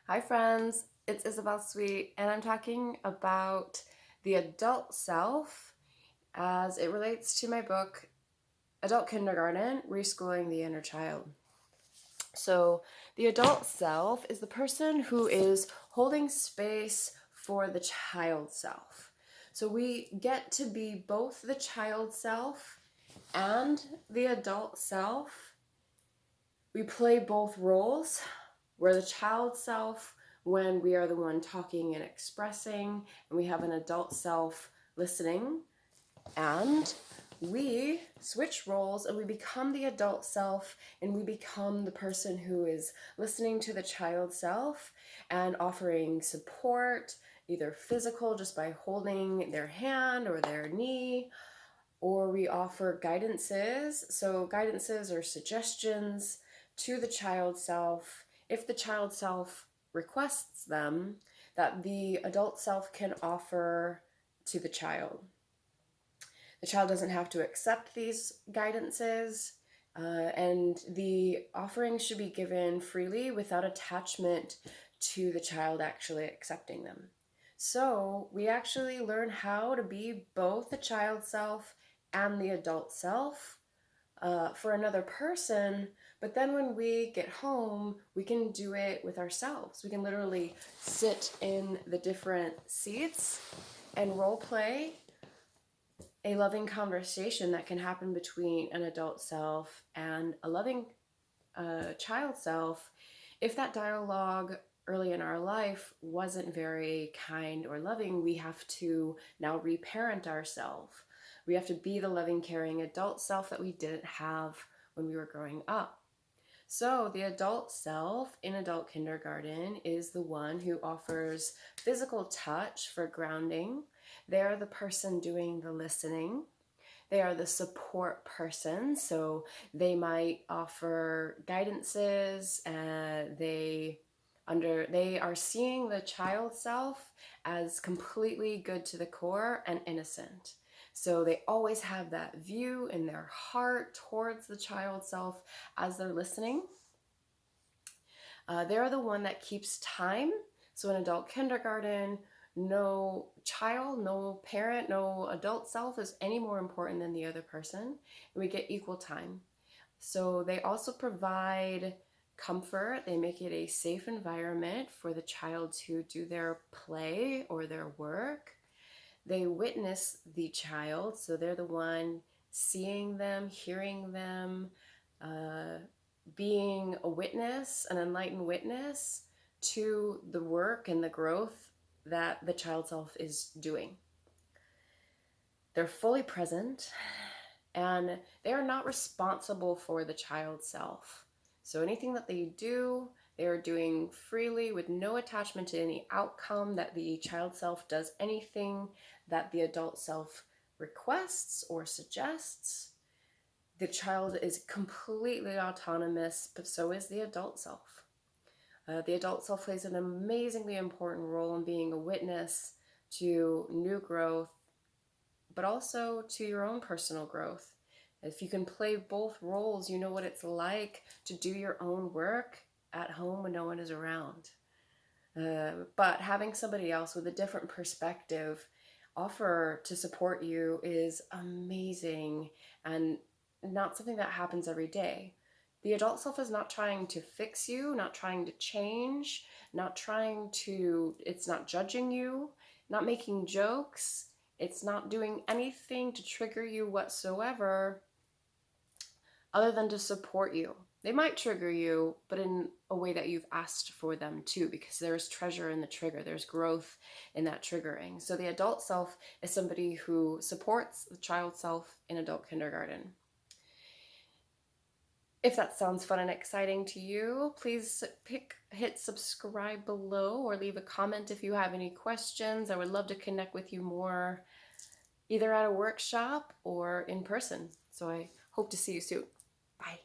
Hi friends, it's Isabel Sweet, and I'm talking about the adult self as it relates to my book, Adult Kindergarten, Reschooling the Inner Child. So the adult self is the person who is holding space for the child self. So we get to be both the child self and the adult self. We play both roles. We're the child self when we are the one talking and expressing, and we have an adult self listening. And we switch roles and we become the adult self, and we become the person who is listening to the child self and offering support, either physical, just by holding their hand or their knee, or we offer guidances. So, guidances or suggestions to the child self if the child self requests them, that the adult self can offer to the child. The child doesn't have to accept these guidances, and the offering should be given freely without attachment to the child actually accepting them. So we actually learn how to be both the child self and the adult self for another person. But then when we get home, we can do it with ourselves. We can literally sit in the different seats and role play a loving conversation that can happen between an adult self and a loving child self if that dialogue early in our life wasn't very kind or loving. We have to now reparent ourselves. We have to be the loving, caring adult self that we didn't have when we were growing up. So the adult self in adult kindergarten is the one who offers physical touch for grounding. They're the person doing the listening. They are the support person, so they might offer guidances. They are seeing the child self as completely good to the core and innocent. So they always have that view in their heart towards the child self as they're listening. They're the one that keeps time. So in adult kindergarten, no child, no parent, no adult self is any more important than the other person, and we get equal time. So they also provide comfort. They make it a safe environment for the child to do their play or their work. They witness the child, so they're the one seeing them, hearing them, being a witness, an enlightened witness to the work and the growth that the child self is doing. They're fully present, and they are not responsible for the child self. So anything that they do, they are doing freely with no attachment to any outcome that the child self does anything that the adult self requests or suggests. The child is completely autonomous, but so is the adult self. The adult self plays an amazingly important role in being a witness to new growth, but also to your own personal growth. If you can play both roles, you know what it's like to do your own work at home when no one is around. But having somebody else with a different perspective offer to support you is amazing and not something that happens every day. The adult self is not trying to fix you, not trying to change, it's not judging you, not making jokes, it's not doing anything to trigger you whatsoever other than to support you. They might trigger you, but in a way that you've asked for them to, because there's treasure in the trigger. There's growth in that triggering. So the adult self is somebody who supports the child self in adult kindergarten. If that sounds fun and exciting to you, please hit subscribe below or leave a comment if you have any questions. I would love to connect with you more, either at a workshop or in person. So I hope to see you soon. Bye.